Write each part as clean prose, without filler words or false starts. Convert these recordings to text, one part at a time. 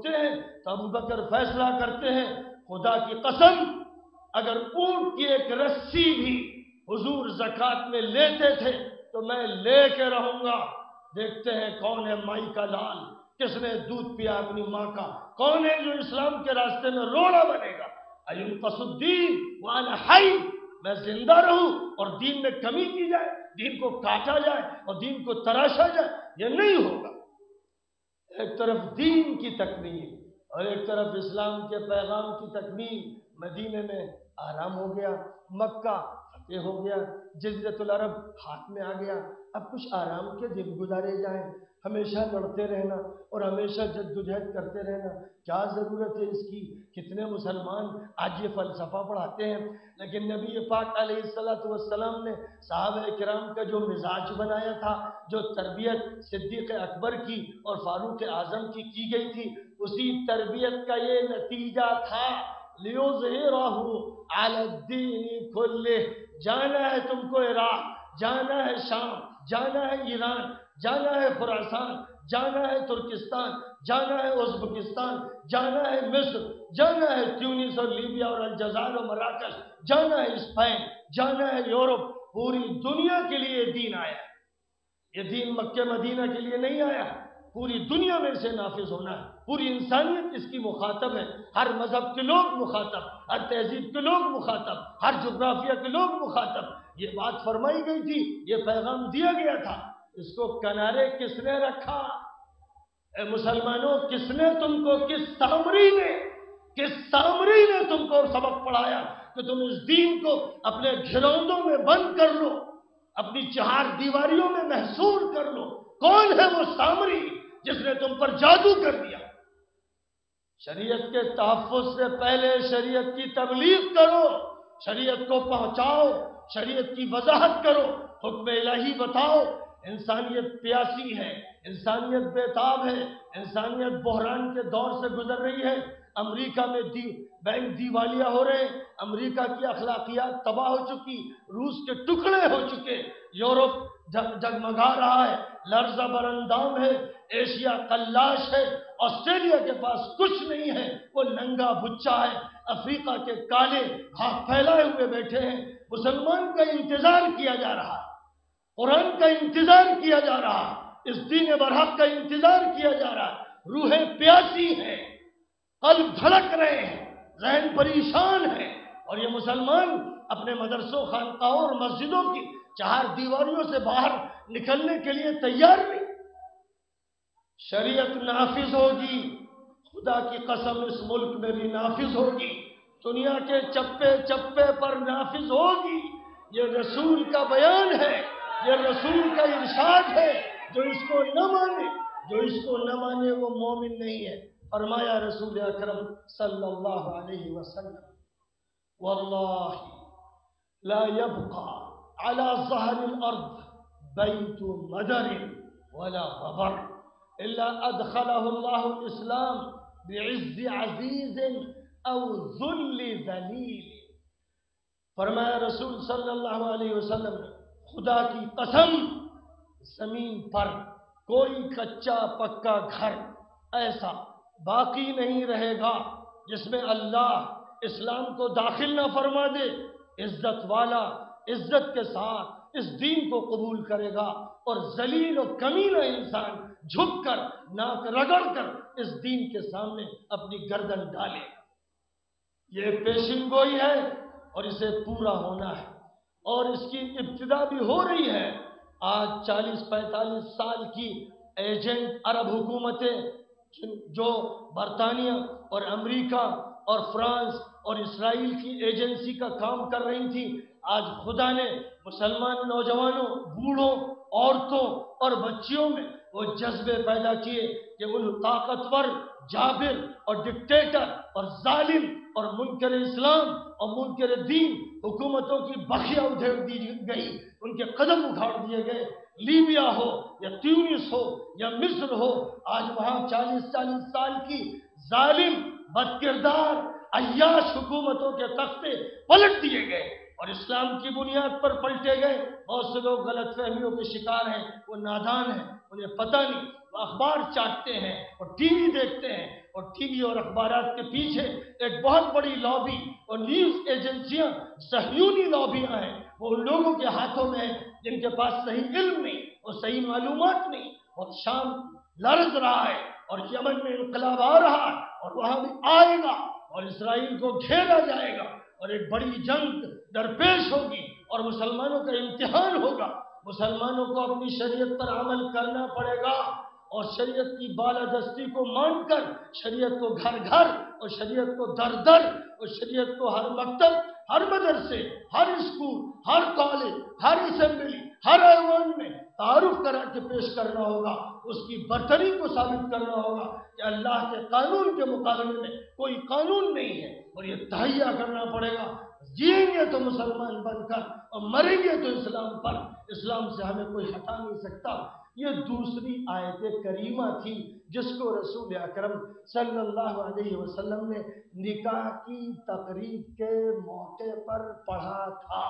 اٹھتے ہیں تو ابو بکر فیصلہ کرتے ہیں خدا کی قسم اگر اونٹ کی ایک رسی بھی حضور زکوٰۃ میں لیتے تھے تو میں لے کے رہوں گا. دیکھتے ہیں کون ہے مائی کا لال, کس نے دودھ پیا اپنی ماں کا, کون ہے جو اسلام کے راستے میں روڑا بنے گا. اينقص الدين وانا حي, میں زندہ رہوں اور دین میں کمی کی جائے, دین کو کاٹا جائے اور دین کو تراشا جائے, یہ نہیں ہوگا. ایک طرف دین کی تکمیل اور ایک طرف اسلام کے پیغام کی تکمیل. مدینے میں آرام ہو گیا, مکہ فتح ہو گیا, جزیرۃ العرب ہاتھ میں آ گیا. اب کچھ آرام کے دن گزارے جائیں, ہمیشہ لڑتے رہنا اور ہمیشہ جدوجہد کرتے رہنا کیا ضرورت ہے اس کی. کتنے مسلمان آج یہ فلسفہ پڑھاتے ہیں, لیکن نبی پاک علیہ السلام نے صحابہ کرام کا جو مزاج بنایا تھا, جو تربیت صدیق اکبر کی اور فاروق اعظم کی گئی تھی, اسی تربیت کا یہ نتیجہ تھا. لِيُظْهِرَهُ عَلَى الدِّينِ كُلِّهِ, جانا ہے تم کو عراق, جانا ہے شام, جانا ہے ایران, جانا ہے خراسان, جانا ہے ترکستان, جانا ہے ازبکستان, جانا ہے مصر, جانا ہے تیونس اور لیبیا اور الجزائر اور مراکش, جانا ہے اسپین, جانا ہے یورپ. پوری دنیا کے لیے یہ دین آیا ہے. یہ دین مکہ مدینہ کے لیے نہیں آیا, پوری دنیا میں اسے نافذ ہونا ہے. پوری انسانیت اس کی مخاطب ہے, ہر مذہب کے لوگ مخاطب, ہر تہذیب کے لوگ مخاطب, ہر جغرافیہ کے لوگ مخاطب. یہ بات فرمائی گئی تھی, یہ پیغام دیا گیا تھا. اس کو کنارے کس نے رکھا؟ اے مسلمانوں, کس نے تم کو, کس سامری نے تم کو سبق پڑھایا کہ تم اس دین کو اپنے گھروندوں میں بند کر لو, اپنی چہار دیواریوں میں محصور کر لو؟ کون ہے وہ سامری جس نے تم پر جادو کر دیا؟ شریعت کے تحفظ سے پہلے شریعت کی تبلیغ کرو, شریعت کو پہنچاؤ, شریعت کی وضاحت کرو, حکم الہی بتاؤ. انسانیت پیاسی ہے, انسانیت بیتاب ہے, انسانیت بحران کے دور سے گزر رہی ہے. امریکہ میں بینک دیوالیہ ہو رہے ہیں, امریکہ کی اخلاقیات تباہ ہو چکی, روس کے ٹکڑے ہو چکے, یورپ جگمگا رہا ہے, لرزہ براندام ہے, ایشیا کلاش ہے, آسٹریلیا کے پاس کچھ نہیں ہے, وہ ننگا بچہ ہے, افریقہ کے کالے ہاتھ پھیلائے ہوئے بیٹھے ہیں. مسلمان کا انتظار کیا جا رہا ہے, قرآن کا انتظار کیا جا رہا ہے, اس دین برحق کا انتظار کیا جا رہا ہے. روحیں پیاسی ہیں, قلب دھڑک رہے ہیں, ذہن پریشان ہے, اور یہ مسلمان اپنے مدرسوں, خانقاہوں اور مسجدوں کی چہار دیواریوں سے باہر نکلنے کے لیے تیار نہیں. شریعت نافذ ہوگی, خدا کی قسم اس ملک میں بھی نافذ ہوگی, دنیا کے چپے چپے پر نافذ ہوگی. یہ رسول کا بیان ہے, یہ رسول کا ارشاد ہے. جو اس کو نہ مانے وہ مومن نہیں ہے. فرمایا رسول اکرم صلی اللہ علیہ وسلم, واللہ لا يبقى على ظهر الارض بيت مدر ولا غبر الا ادخله الله الاسلام بعز عزیز او ذل ذلیل. فرمایا رسول صلی اللہ علیہ وسلم نے, خدا کی قسم زمین پر کوئی کچا پکا گھر ایسا باقی نہیں رہے گا جس میں اللہ اسلام کو داخل نہ فرما دے. عزت والا عزت کے ساتھ اس دین کو قبول کرے گا, اور ذلیل و کمینہ انسان جھک کر, ناک رگڑ کر اس دین کے سامنے اپنی گردن ڈالے گا. یہ پیشن گوئی ہے اور اسے پورا ہونا ہے, اور اس کی ابتدا بھی ہو رہی ہے. آج 40-45 سال کی ایجنٹ عرب حکومتیں جو برطانیہ اور امریکہ اور فرانس اور اسرائیل کی ایجنسی کا کام کر رہی تھی, آج خدا نے مسلمان نوجوانوں, بوڑھوں, عورتوں اور بچیوں میں وہ جذبے پیدا کیے کہ ان طاقتور, جابر اور ڈکٹیٹر اور ظالم اور منکر اسلام اور منکر دین حکومتوں کی بخیا ادھیڑ دی گئی, ان کے قدم اکھاڑ دیے گئے. لیبیا ہو یا تیونس ہو یا مصر ہو, آج وہاں 40-40 سال کی ظالم, بدکردار, عیاش حکومتوں کے تختے پلٹ دیے گئے اور اسلام کی بنیاد پر پلٹے گئے. بہت سے لوگ غلط فہمیوں کے شکار ہیں, وہ نادان ہیں, انہیں پتہ نہیں, وہ اخبار چاٹتے ہیں اور ٹی وی دیکھتے ہیں, اور ٹی وی اور اخبارات کے پیچھے ایک بہت بڑی لابی اور نیوز ایجنسیاں صہیونی لابیاں ہیں، وہ ان لوگوں کے ہاتھوں میں ہیں جن کے پاس صحیح علم نہیں اور صحیح معلومات نہیں، اور شام لرز رہا ہے اور یمن میں انقلاب آ رہا ہے اور وہاں بھی آئے گا اور اسرائیل کو گھیرا جائے گا اور ایک بڑی جنگ درپیش ہوگی اور مسلمانوں کا امتحان ہوگا۔ مسلمانوں کو اپنی شریعت پر عمل کرنا پڑے گا اور شریعت کی بالادستی کو مان کر شریعت کو گھر گھر اور شریعت کو در در اور شریعت کو ہر مکتب، ہر مدرسے، ہر اسکول، ہر کالج، ہر اسمبلی، ہر ایوان میں تعارف کرا کے پیش کرنا ہوگا، اس کی برتری کو ثابت کرنا ہوگا کہ اللہ کے قانون کے مقابلے میں کوئی قانون نہیں ہے، اور یہ تہیہ کرنا پڑے گا۔ جئیں گے تو مسلمان بن کر اور مریں گے تو اسلام پر، اسلام سے ہمیں کوئی ہٹا نہیں سکتا۔ یہ دوسری آیت کریمہ تھی جس کو رسول اکرم صلی اللہ علیہ وسلم نے نکاح کی تقریب کے موقع پر پڑھا تھا،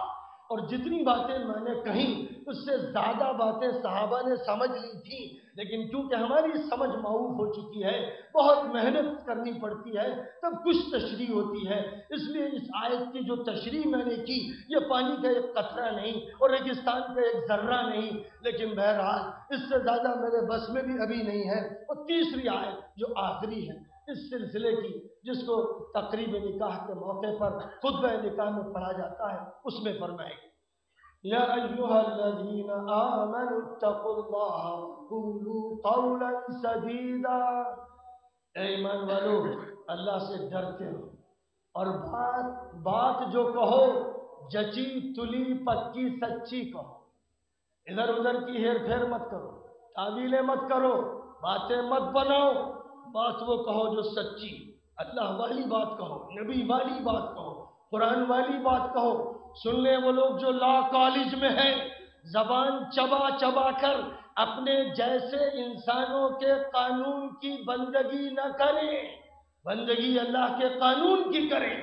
اور جتنی باتیں میں نے کہیں اس سے زیادہ باتیں صحابہ نے سمجھ لی تھی، لیکن کیونکہ ہماری سمجھ معوف ہو چکی ہے، بہت محنت کرنی پڑتی ہے، تب کچھ تشریح ہوتی ہے، اس لیے اس آیت کی جو تشریح میں نے کی یہ پانی کا ایک قطرہ نہیں اور ریگستان کا ایک ذرہ نہیں، لیکن بہرحال اس سے زیادہ میرے بس میں بھی ابھی نہیں ہے۔ اور تیسری آیت جو آخری ہے اس سلسلے کی، جس کو تقریب نکاح کے موقع پر خطبہ نکاح میں پڑھا جاتا ہے، اس میں فرمائے یا ایھا الذین آمنوا اتقوا اللہ وقولوا قولا سدیدا، اے ایمان والو اللہ سے ڈرتے ہو اور بات جو کہو جچی تلی پکی سچی کہو، ادھر ادھر کی ہیر پھیر مت کرو، تعویلیں مت کرو، باتیں مت بناؤ، بات وہ کہو جو سچی، اللہ والی بات کہو، نبی والی بات کہو، قرآن والی بات کہو۔ سن لیں وہ لوگ جو لا کالج میں ہیں، زبان چبا چبا کر اپنے جیسے انسانوں کے قانون کی بندگی نہ کریں، بندگی اللہ کے قانون کی کریں۔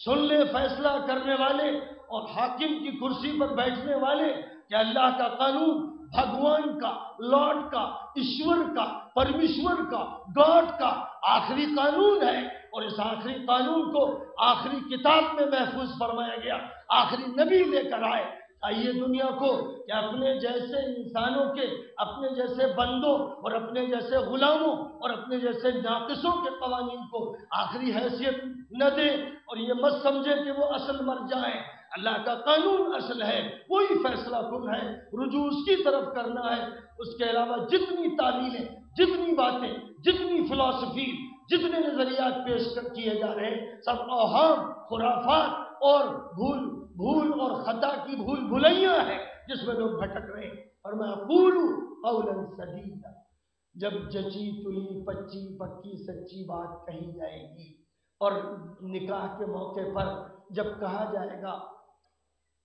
سن لیں فیصلہ کرنے والے اور حاکم کی کرسی پر بیٹھنے والے کہ اللہ کا قانون بھگوان کا، لارڈ کا، ایشور کا، پرمیشور کا، گاڈ کا آخری قانون ہے، اور اس آخری قانون کو آخری کتاب میں محفوظ فرمایا گیا، آخری نبی لے کر آئے آئیے دنیا کو کہ اپنے جیسے انسانوں کے، اپنے جیسے بندوں اور اپنے جیسے غلاموں اور اپنے جیسے ناقصوں کے قوانین کو آخری حیثیت نہ دے، اور یہ مت سمجھے کہ وہ اصل مرجع ہے۔ اللہ کا قانون اصل ہے، وہی فیصلہ کن ہے، رجوع اس کی طرف کرنا ہے۔ اس کے علاوہ جتنی تعلیمیں، جتنی باتیں، جتنی فلسفی، جتنے نظریات پیش کیے جا رہے ہیں، سب اوہام، خرافات اور بھول اور خطا کی بھول بھلیاں ہیں جس میں لوگ بھٹک رہے ہیں۔ اور میں اقول قولا سدیدا، جب جچی تلی پکی سچی بات کہی جائے گی، اور نکاح کے موقع پر جب کہا جائے گا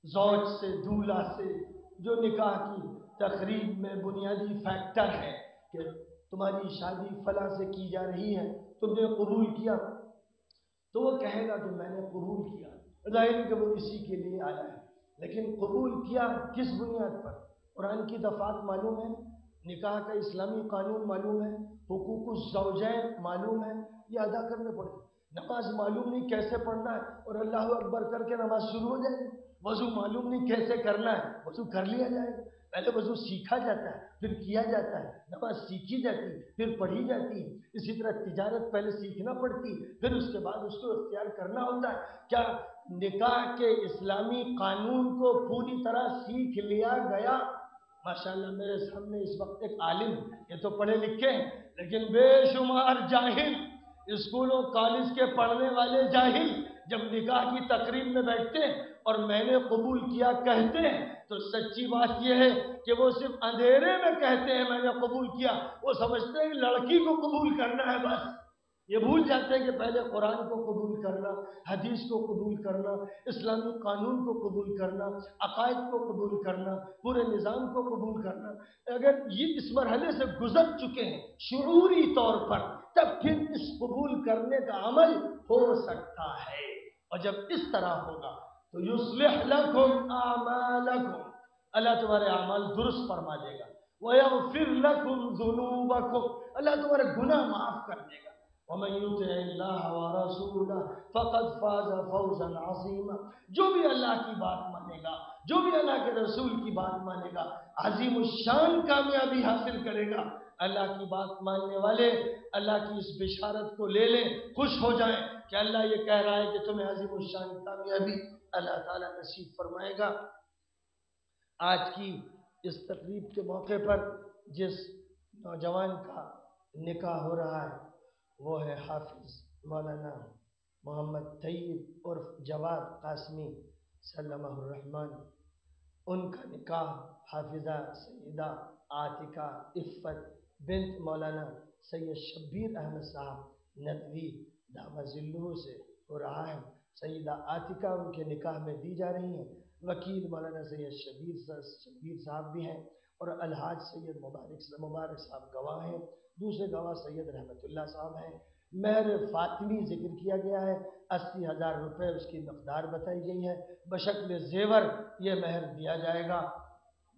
زوج سے، دولہا سے، جو نکاح کی تقریب میں بنیادی فیکٹر ہے کہ تمہاری شادی فلاں سے کی جا رہی ہے، تم نے قبول کیا، تو وہ کہے گا کہ میں نے قبول کیا، ظاہر ہے کہ وہ اسی کے لیے آیا ہے، لیکن قبول کیا کس بنیاد پر؟ قرآن کی دفعات معلوم ہے، نکاح کا اسلامی قانون معلوم ہے، حقوق الزوجین معلوم ہے، یہ ادا کرنے پڑے۔ نماز معلوم نہیں کیسے پڑھنا ہے اور اللہ اکبر کر کے نماز شروع ہو جائے گی، وضو معلوم نہیں کیسے کرنا ہے، وضو کر لیا جائے گا، پہلے وضو سیکھا جاتا ہے پھر کیا جاتا ہے، نماز سیکھی جاتی پھر پڑھی جاتی ہے، اسی طرح تجارت پہلے سیکھنا پڑتی پھر اس کے بعد اس کو اختیار کرنا ہوتا ہے۔ کیا نکاح کے اسلامی قانون کو پوری طرح سیکھ لیا گیا؟ ماشاءاللہ میرے سامنے اس وقت ایک عالم، یہ تو پڑھے لکھے ہیں لیکن بے شمار جاہل، اسکولوں کالج کے پڑھنے والے جاہل جب نکاح کی تقریب میں بیٹھتے ہیں اور میں نے قبول کیا کہتے ہیں، تو سچی بات یہ ہے کہ وہ صرف اندھیرے میں کہتے ہیں میں نے قبول کیا، وہ سمجھتے ہیں کہ لڑکی کو قبول کرنا ہے بس، یہ بھول جاتے ہیں کہ پہلے قرآن کو قبول کرنا، حدیث کو قبول کرنا، اسلامی قانون کو قبول کرنا، عقائد کو قبول کرنا، پورے نظام کو قبول کرنا۔ اگر یہ اس مرحلے سے گزر چکے ہیں شعوری طور پر، تب پھر اس قبول کرنے کا عمل ہو سکتا ہے، اور جب اس طرح ہوگا تو یصلح لکم اعمالکم، اللہ تمہارے اعمال درست فرما دے گا، ویغفر لکم ذنوبکم، اللہ تمہارے گناہ معاف کر دے گا، ومن يطع الله ورسوله فقد فاز فوزا عظيما. جو بھی اللہ کی بات مانے گا، جو بھی اللہ کے رسول کی بات مانے گا، عظیم الشان کامیابی حاصل کرے گا. اللہ کی بات ماننے والے اللہ کی اس بشارت کو لے لیں، خوش ہو جائیں کہ اللہ یہ کہہ رہا ہے کہ تمہیں عظیم الشان کامیابی اللہ تعالیٰ نصیب فرمائے گا. آج کی اس تقریب کے موقع پر جس نوجوان کا نکاح ہو رہا ہے وہ ہے حافظ مولانا محمد طیب عرف جواد قاسمی سلمہ الرحمن. ان کا نکاح حافظہ سیدہ عاتقہ عفت بنت مولانا سید شبیر احمد صاحب ندوی دامہ ذلہ سے ہو رہا ہے. سیدہ عاتقہ ان کے نکاح میں دی جا رہی ہیں. وکیل مولانا سید شبیر صاحب بھی ہیں اور الحاج سید مبارک صاحب گواہ ہیں. دوسرے گواہ سید رحمت اللہ صاحب ہیں. مہر فاطمی ذکر کیا گیا ہے، 80,000 روپے اس کی مقدار بتائی گئی ہے. بشکل زیور یہ مہر دیا جائے گا.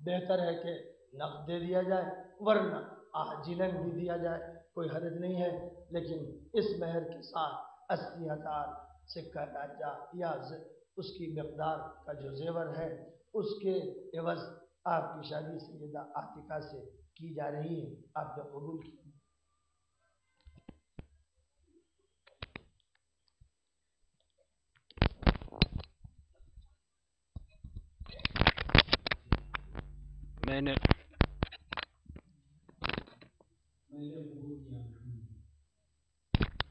بہتر ہے کہ نقد دے دیا جائے ورنہ آجلاً بھی دیا جائے، کوئی حرج نہیں ہے. لیکن اس مہر کے ساتھ 80,000 سکہ راجہ یا اس کی مقدار کا جو زیور ہے اس کے عوض آپ کی شادی سیدہ عاتقہ سے کی جا رہی ہے. آپ نے قبول کی. میں نے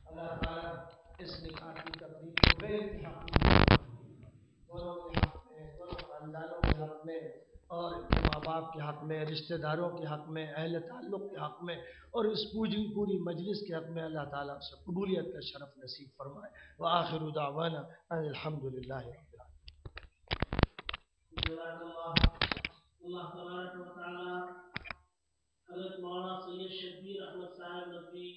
اللہ تعالیٰ اس نکاح کی تقریب کو بے انتہا دونوں کے حق میں، دونوں خاندانوں کے حق میں اور ماں باپ کے حق میں، رشتہ داروں کے حق میں، اہل تعلق کے حق میں اور اس پوری مجلس کے حق میں اللہ تعالیٰ سے قبولیت کا شرف نصیب فرمائے. وآخر دعوانا ان الحمدللہ رب العالمین. اللہ تبارک و تعالیٰ حضرت مولانا سید شبیر احمد صاحب ندوی